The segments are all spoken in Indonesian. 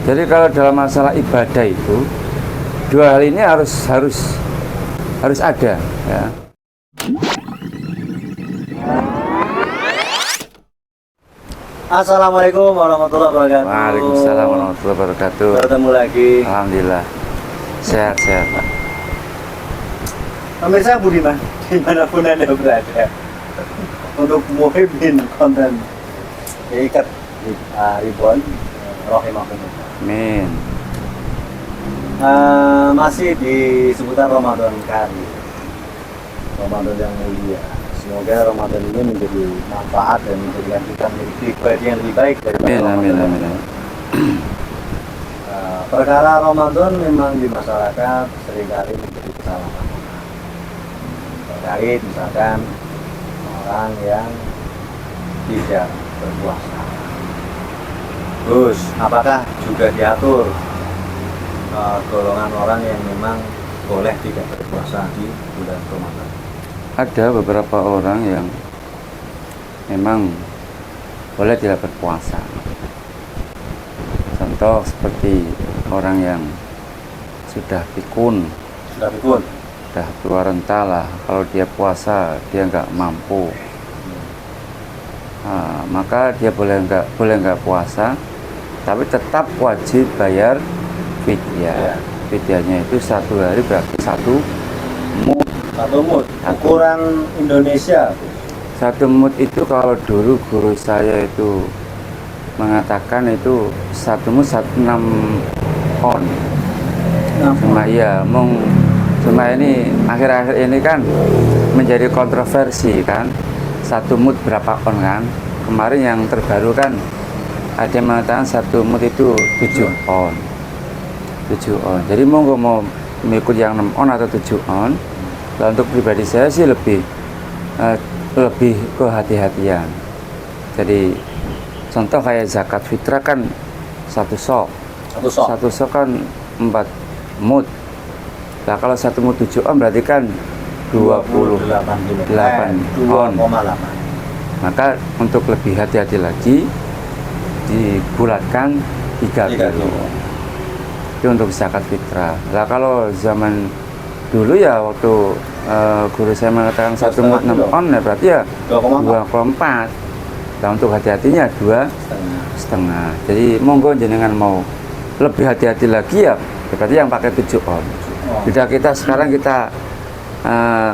Jadi kalau dalam masalah ibadah itu dua hal ini harus ada ya. Assalamualaikum warahmatullahi wabarakatuh. Waalaikumsalam warahmatullahi wabarakatuh. Bertemu lagi. Alhamdulillah sehat-sehat Pak. Pemirsa Budiman, dimanapun Anda berada, untuk muhibbin konten Ikat Ribuan Rahimahumullah. Amin. Masih di seputar Ramadan kali, Ramadan yang mulia. Semoga Ramadan ini menjadi manfaat dan menjadikan kita memiliki ibadah yang lebih baik daripada Ramadan. Amin. Perkara Ramadan memang di masyarakat seringkali menjadi kesalahan. Terkait misalkan orang yang tidak berpuasa. Terus, apakah juga diatur golongan orang yang memang boleh tidak berpuasa di bulan Ramadan? Ada beberapa orang yang memang boleh tidak berpuasa. Contoh seperti orang yang sudah pikun, sudah tua renta lah. Kalau dia puasa dia nggak mampu, maka dia boleh nggak puasa, tapi tetap wajib bayar fidyah. Fidyahnya itu 1 hari berarti 1 mud. Ukuran Indonesia. 1 mud itu kalau dulu guru saya itu mengatakan itu 1 mud 6 on. Cuma ini akhir-akhir ini kan menjadi kontroversi kan. 1 mud berapa on kan? Kemarin yang terbaru kan ada yang mengatakan 1 mud itu 7 on. 7 on. Jadi monggo mau mengikut yang 6 on atau 7 on. Nah, untuk pribadi saya sih lebih kehati-hatian. Jadi contoh kayak zakat fitrah kan 1 sok. 1 sok kan 4 mud. Nah kalau 1 mud 7 on berarti kan 28 on. Maka untuk lebih hati-hati lagi dibulatkan 3 kilo. Itu untuk zakat fitrah. Nah kalau zaman dulu ya waktu guru saya mengatakan 1 mud 6 on ya berarti ya 2,4. Nah untuk hati-hatinya 2,5. Jadi monggo jenengan mau lebih hati-hati lagi ya berarti yang pakai 7 on. Tidak kita sekarang kita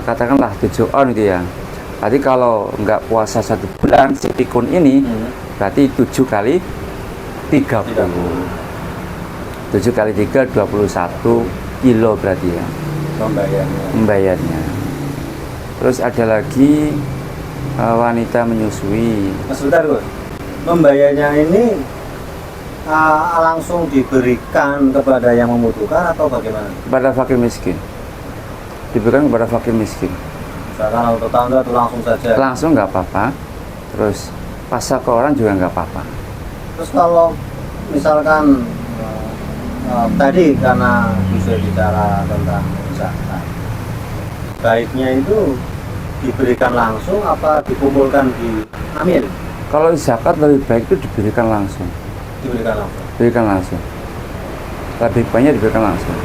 katakanlah 7 on gitu ya. Berarti kalau nggak puasa 1 bulan si pikun ini berarti 7 kali 30. 7 kali 3 21 kilo berarti ya membayarnya. Terus ada lagi wanita menyusui. Sebentar Gus, membayarnya ini langsung diberikan kepada yang membutuhkan atau bagaimana? Kepada fakir miskin. Diberikan kepada fakir miskin. Misalkan untuk tetangga itu langsung saja. Langsung nggak apa-apa. Terus pasar ke orang juga nggak apa-apa. Terus kalau misalkan tadi karena bisa bicara tentang zakat, baiknya itu diberikan langsung apa dikumpulkan di amil? Kalau zakat lebih baik itu diberikan langsung. Diberikan langsung. Lebih banyak diberikan langsung.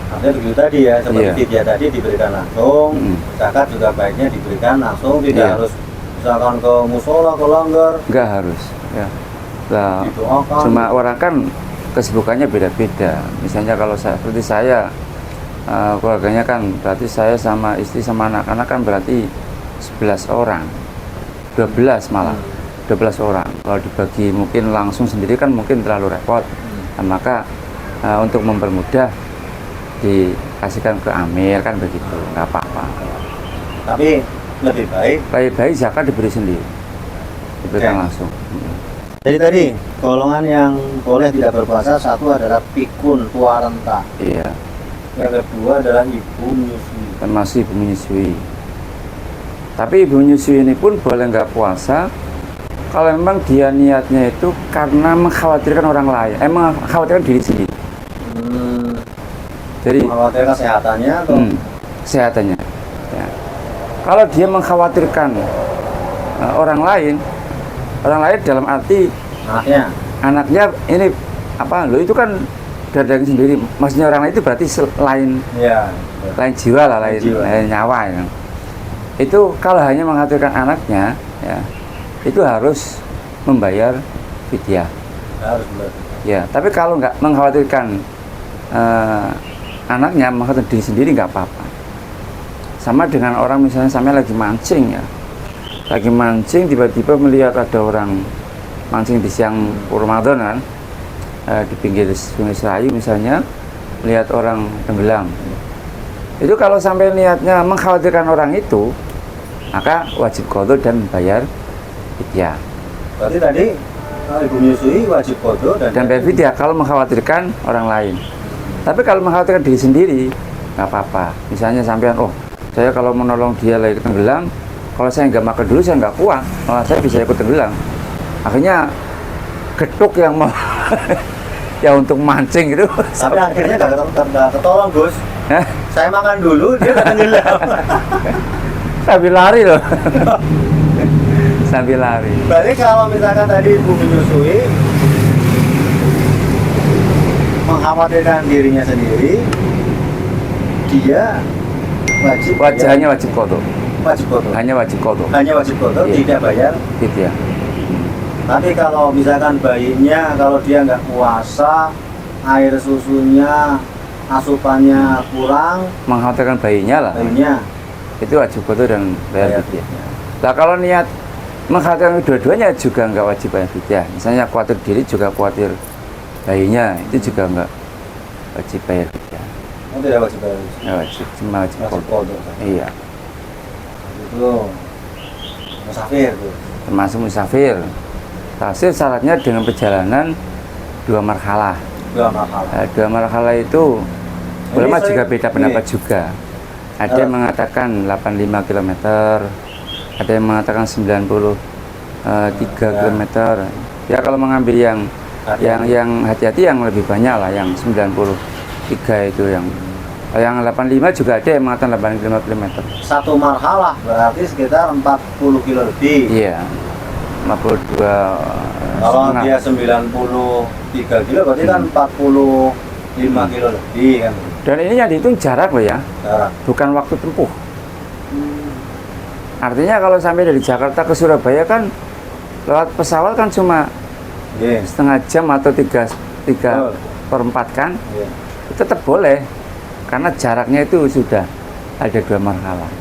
Artinya begitu tadi ya, seperti fidyah tadi diberikan langsung. Zakat juga baiknya diberikan langsung, tidak harus misalkan ke musola, ke langgar. Enggak harus. Ya. Nah, cuma orang kan kesibukannya beda-beda. Misalnya kalau seperti saya, keluarganya kan berarti saya sama istri sama anak-anak kan berarti 11 orang, 12 malah. 12 orang. Kalau dibagi mungkin langsung sendiri kan mungkin terlalu repot. Nah, maka untuk mempermudah dikasihkan ke amil kan begitu, nggak apa-apa. Tapi lebih baik zakat diberi sendiri, diberikan langsung. Jadi tadi golongan yang boleh tidak berpuasa, 1 adalah pikun tua renta. Iya. Yang kedua adalah ibu menyusui. Termasuk ibu menyusui. Tapi ibu menyusui ini pun boleh nggak puasa kalau memang dia niatnya itu karena mengkhawatirkan orang lain, mengkhawatirkan diri sendiri. Jadi mengkhawatirkan kesehatannya atau kesehatannya. Ya. Kalau dia mengkhawatirkan orang lain dalam arti anaknya ini apa lo itu kan dari daging sendiri, maksudnya orang lain itu berarti lain Iya. lain jiwa lah, lain, Jiwa. lain nyawa ya. Itu kalau hanya mengkhawatirkan anaknya ya, itu harus membayar fidyah Harus benar. ya. Tapi kalau nggak mengkhawatirkan anaknya, mengkhawatirkan diri sendiri nggak apa-apa. Sama dengan orang misalnya sampai lagi mancing ya, lagi mancing tiba-tiba melihat ada orang mancing di siang Ramadan kan, di pinggir Sungai Serayu misalnya, melihat orang tenggelam. Itu kalau sampai niatnya mengkhawatirkan orang itu, maka wajib qadha dan bayar fidyah. Berarti tadi kalau ibu menyusui wajib qadha Dan bayar fidyah kalau mengkhawatirkan orang lain. Tapi kalau mengkhawatirkan diri sendiri, nggak apa-apa. Misalnya sampean, oh saya kalau menolong dia lagi tenggelam, kalau saya nggak makan dulu saya nggak kuat, malah saya bisa ikut tenggelam. Akhirnya getuk yang mau ya untuk mancing itu. Tapi akhirnya nggak ketolong Gus. Hah? Saya makan dulu, dia nggak tenggelam. Sambil lari loh. Sambil lari. Berarti kalau misalkan tadi ibu menyusui, mengkhawatirkan dirinya sendiri, dia Wajahnya wajib qadha. wajib qadha. Hanya wajib qadha. Hanya wajib qadha, Iya. tidak bayar. Fidyah. Tapi kalau misalkan bayinya, kalau dia nggak puasa, air susunya, asupannya kurang, Mengkhawatirkan bayinya lah. bayinya Itu wajib qadha dan bayar bayar fidyah. fidyah. Nah kalau niat mengkhawatirkan dua-duanya juga nggak wajib bayar fidyah. Misalnya khawatir diri juga khawatir bayinya, itu juga nggak wajib bayar fidyah. Oh, tidak wajib bayar. Nggak wajib, cuma wajib Wajib qadha. qadha. Iya, Itu musafir tuh. termasuk musafir. Hasil syaratnya dengan perjalanan 2 marhalah. Dua masalah. 2 marhalah itu ulama juga beda pendapat ini. juga. Ada yang mengatakan 85 km, ada yang mengatakan 93 km. Ya kalau mengambil yang hati-hati yang lebih banyak lah, yang 93 itu yang 85 juga ada yang mengatakan 85 km. Satu marhalah berarti sekitar 40 kilo lebih. Iya. 52 Kalau setengah. dia 93 kilo berarti kan 45 kilo lebih kan. Dan ini yang dihitung jarak loh ya, Jarak. bukan waktu tempuh. Artinya kalau sampai dari Jakarta ke Surabaya kan lewat pesawat kan cuma Iya. setengah jam atau 3 Betul. per 4 kan, Iya. tetap boleh karena jaraknya itu sudah ada 2 marhalah.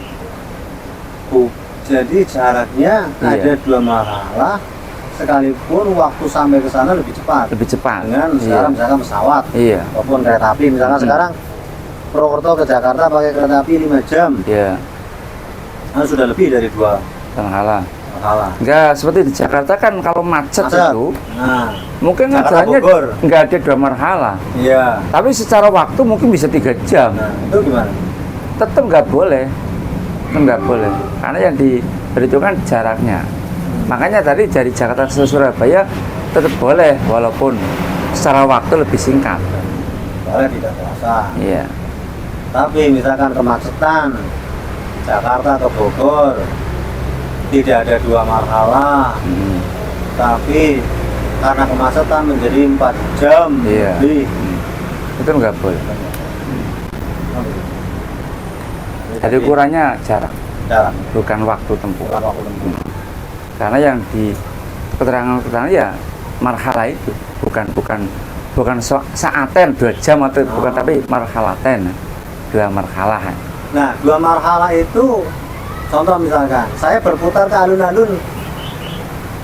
Jadi jaraknya Iya. ada 2 marhalah, sekalipun waktu sampai ke sana lebih cepat. Lebih cepat. Dengan sekarang misalkan pesawat Iya. maupun kereta api. Misalkan sekarang Purwokerto ke Jakarta pakai kereta api 5 jam. Iya, Kan sudah lebih dari 2 marhalah. marhalah. Enggak seperti di Jakarta kan kalau macet Macet. itu Nah, mungkin Jakarta jalannya Bogor. nggak ada 2 marhalah. iya. Tapi secara waktu mungkin bisa 3 jam. Nah, itu gimana? Tetap nggak boleh. Tetap nggak boleh. Karena yang diperhitungkan jaraknya. Makanya tadi dari Jakarta ke Surabaya tetap boleh walaupun secara waktu lebih singkat. Boleh tidak puasa. Iya. Tapi misalkan kemacetan Jakarta ke Bogor tidak ada 2 marhalah, Hmm. tapi karena kemacetan menjadi 4 jam Iya. lebih. Itu nggak boleh. Jadi ukurannya jarak, jarak, bukan waktu tempuh. bukan waktu tempuh. Karena yang di keterangan ya marhalah itu bukan saaten 2 jam atau bukan, tapi marhalaten 2 marhalah. Nah, 2 marhalah itu contoh misalkan saya berputar ke alun-alun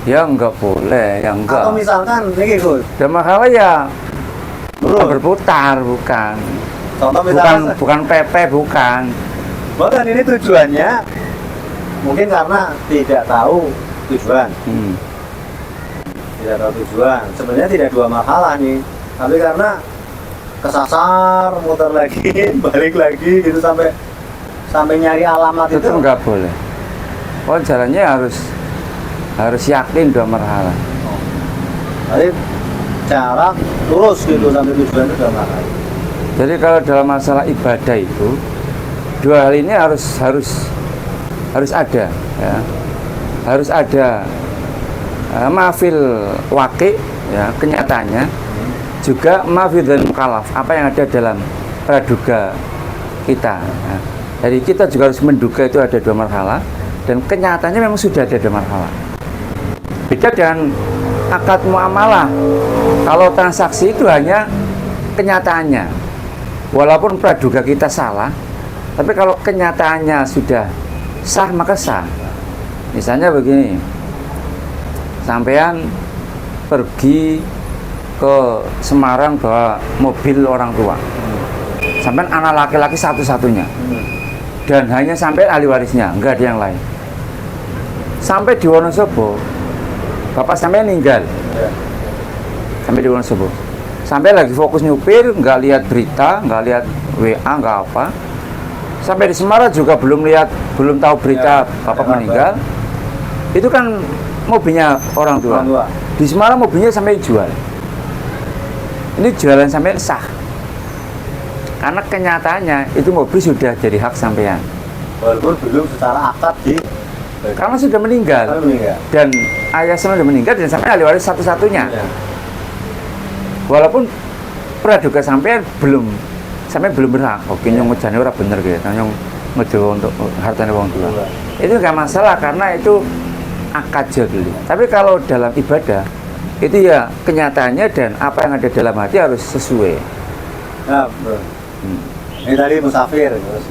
Ya nggak boleh, ya enggak. atau misalkan ini Gus, 2 marhalah ya Lurus. berputar, bukan contoh misalkan bukan PP, bukan. bahkan ini tujuannya mungkin karena tidak tahu tujuan. Hmm. Tidak tahu tujuan. Sebenarnya tidak 2 marhalah nih, tapi karena kesasar, muter lagi, balik lagi gitu sampai nyari alamat Itu itu. nggak boleh. Oh, jalannya harus yakin 2 marhalah. Jadi jarak lurus gitu sampai tujuan itu 2 marhalah. Jadi kalau dalam masalah ibadah itu 2 hal ini harus ada, ya. Harus ada mafil waqi, ya, kenyataannya. juga mafidhul mukallaf, apa yang ada dalam praduga kita. Nah, jadi kita juga harus menduga itu ada 2 marhalah, dan kenyataannya memang sudah ada 2 marhalah. Beda dengan akad muamalah. Kalau transaksi itu hanya kenyataannya, walaupun praduga kita salah, tapi kalau kenyataannya sudah sah maka sah. Misalnya begini, sampean pergi ke Semarang bawa mobil orang tua, sampean anak laki-laki satu-satunya, dan hanya sampai ahli warisnya, enggak ada yang lain. Sampai di Wonosobo, bapak sampai meninggal. Sampai di Wonosobo, sampai lagi fokus nyupir, nggak lihat berita, nggak lihat WA, nggak apa. Sampai di Semarang juga belum tahu berita bapak meninggal. Itu kan mobilnya orang tua. Di Semarang mobilnya sampai jual. Ini jualan sampai sah. Karena kenyataannya itu mobil sudah jadi hak sampean. Walaupun belum secara akad karena sudah meninggal. Dan ayah sudah meninggal dan sampai ahli waris satu-satunya. Walaupun praduga sampean belum berhak. Oke, nyong ngejane ora bener gitu. Nyong ngejowo untuk hartane wong tua. Itu enggak masalah karena itu akad jual beli. Tapi kalau dalam ibadah itu ya kenyataannya dan apa yang ada dalam hati harus sesuai. Nah, bro. Ini tadi musafir terus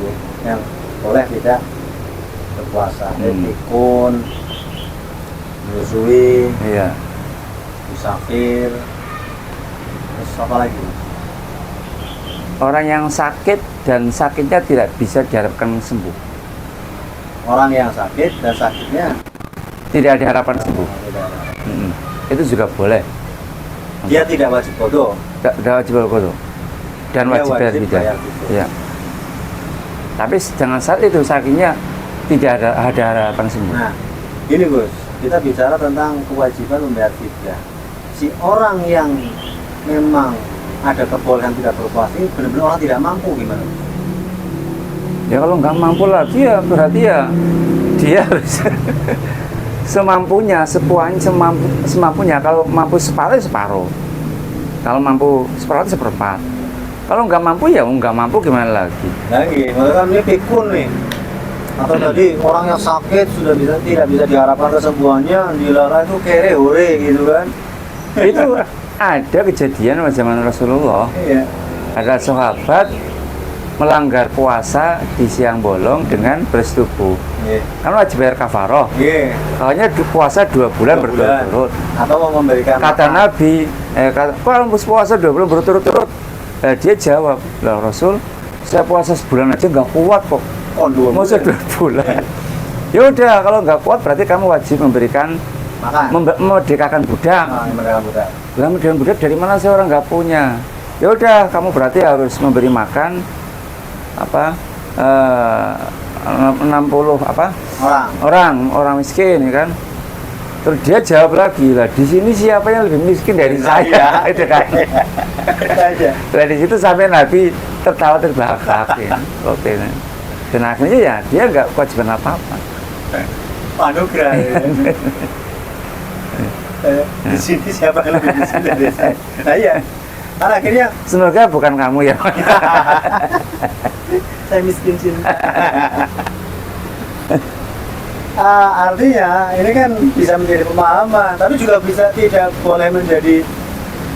yang boleh tidak berpuasa, pikun, menyusui, iya, musafir, terus apa lagi? Orang yang sakit dan sakitnya tidak bisa diharapkan sembuh. Orang yang sakit dan sakitnya tidak ada harapan sembuh. Itu juga boleh. Dia tidak wajib qadha. Tidak wajib qadha. Dan wajib bayar fidyah. Ya. Tapi dengan saat itu sakitnya tidak ada harapan sembuh. Nah, ini Gus, kita bicara tentang kewajiban membayar fidyah. Si orang yang memang ada kebolehan tidak berpuasa ini benar-benar orang tidak mampu gimana? Ya kalau nggak mampu lagi ya berarti ya dia harus semampunya, semampunya. Kalau mampu separuh, separuh. Kalau mampu separuh, seperempat. Kalau nggak mampu ya nggak mampu gimana lagi? Lagi, maksudnya kan ini pikun nih. Atau tadi orang yang sakit sudah tidak bisa diharapkan kesembuhannya, dilarang itu kere hore gitu kan? Itu ada kejadian zaman Rasulullah. Iya. Ada sahabat melanggar puasa di siang bolong dengan bersetubuh. Kan wajib bayar kafaroh. Soalnya puasa 2 bulan berturut-turut. Atau mau memberikan kata Nabi, kalau puasa 2 bulan berturut-turut, dia jawab, lah Rasul, saya puasa sebulan aja nggak kuat kok. Oh, 2 bulan. Masa 2 bulan. Ya udah, kalau nggak kuat berarti kamu wajib memberikan memerdekakan budak. Memerdekakan budak dari mana sih orang nggak punya? Ya udah, kamu berarti harus memberi makan 60 orang miskin, ya kan? Terus dia jawab lagi, lah di sini siapa yang lebih miskin dari saya? Itu kan. Nah di situ sampai Nabi tertawa terbahak-bahak ya. Oke. Dan akhirnya ya dia nggak kewajiban apa-apa. Anugerah. Di sini siapa yang lebih miskin dari saya? Nah iya. Karena akhirnya semoga bukan kamu ya. Saya miskin sini. Artinya ini kan bisa menjadi pemahaman, tapi juga bisa tidak boleh menjadi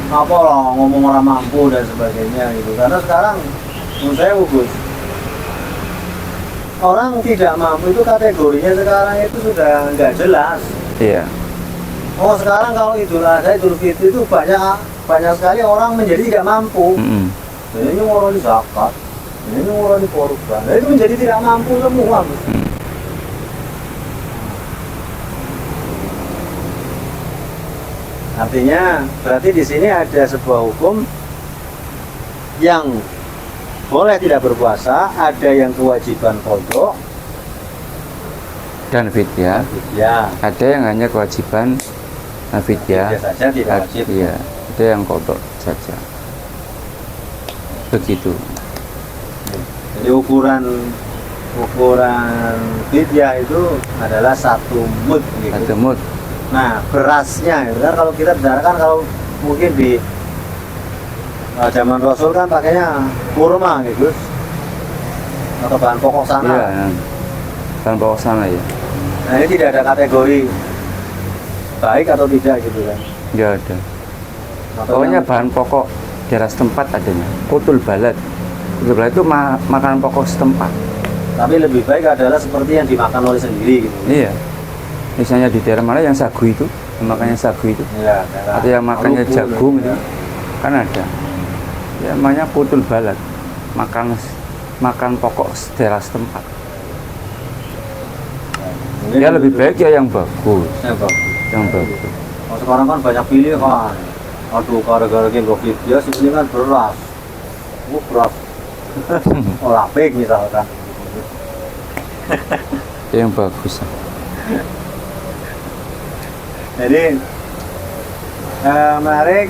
ngomong orang mampu dan sebagainya gitu. Karena sekarang menurut saya Gus, orang tidak mampu itu kategorinya sekarang itu sudah nggak jelas. Iya. Oh sekarang kalau Idul Adha, Idul Fitri itu banyak sekali orang menjadi tidak mampu. Ini orang di zakat, ini orang di korban. Nah, itu menjadi tidak mampu semua. Artinya berarti di sini ada sebuah hukum yang boleh tidak berpuasa, ada yang kewajiban qadha dan fidyah. Ada yang hanya kewajiban fidyah saja tidak wajib. Iya, ada yang qadha saja. Begitu. Jadi ukuran fidyah itu adalah 1 mud gitu. 1 mud. Nah, berasnya, kan kalau kita bicarakan kalau mungkin di zaman Rasul kan pakainya kurma gitu, Gus. Atau bahan pokok sana. Iya, bahan pokok sana ya. Nah ini tidak ada kategori baik atau tidak gitu kan. Nggak ada. Atau Pokoknya yang- bahan pokok daerah setempat adanya. Kutul balad. Kutul balad itu makanan pokok setempat. tapi lebih baik adalah seperti yang dimakan oleh sendiri gitu. Iya. Misalnya di daerah mana yang sagu itu, yang makannya sagu itu, Ya, atau yang makannya Maluku, jagung itu, ya. kan ada. Ya namanya kutul balad. Makan pokok daerah setempat. Mungkin Ya lebih itu. baik ya yang bagus, Ya, bagus. yang bagus. Oh, sekarang kan banyak pilihan. Aduh, gara-gara game Covid dia sini kan beras. Beras. Olah pig misalkan. Yang bagus. Jadi menarik.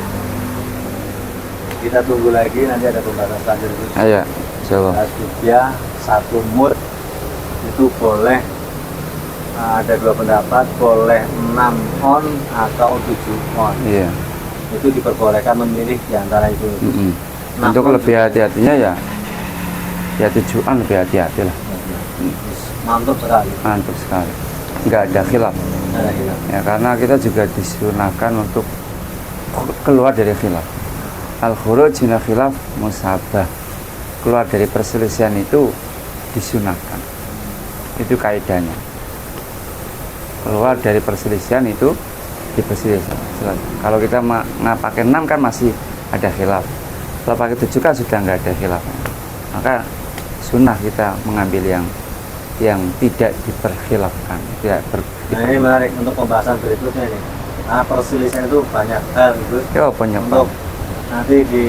Kita tunggu lagi nanti ada pembahasan selanjutnya. Ayo, insyaallah. Dia 1 mut itu boleh ada 2 pendapat, boleh 6 on atau 7 on. Iya. Itu diperbolehkan memilih di antara itu. Mm-mm. Nah, Untuk on lebih juga. hati-hatinya ya 7-an lebih hati-hati lah. Mantap sekali. Mantap sekali. Nggak ada khilaf. Ada hilang. Ya karena kita juga disunahkan untuk keluar dari khilaf. Al-khuruj min khilaf musabah. Keluar dari perselisihan itu disunahkan. Itu kaidahnya. Keluar dari perselisihan itu diperselisihkan. Kalau kita nggak pakai 6 kan masih ada khilaf. Kalau pakai 7 kan sudah nggak ada khilaf. Maka sunnah kita mengambil yang tidak diperkhilafkan, tidak Nah ini menarik untuk pembahasan berikutnya nih. Nah perselisihan itu banyak hal gitu. Ya penyebab. Untuk nanti di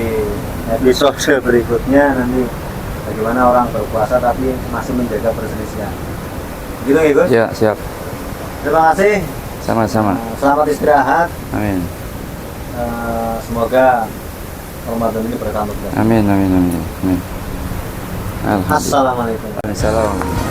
episode berikutnya nanti bagaimana orang berpuasa tapi masih menjaga perselisihan. Gitu ya Gus? Ya siap. Terima kasih. Sama-sama. Selamat istirahat. Amin. Semoga Ramadan ini berkah untuk kita. Amin. Amin. Amin. Amin. Alhamdulillah. Assalamualaikum. Assalamualaikum.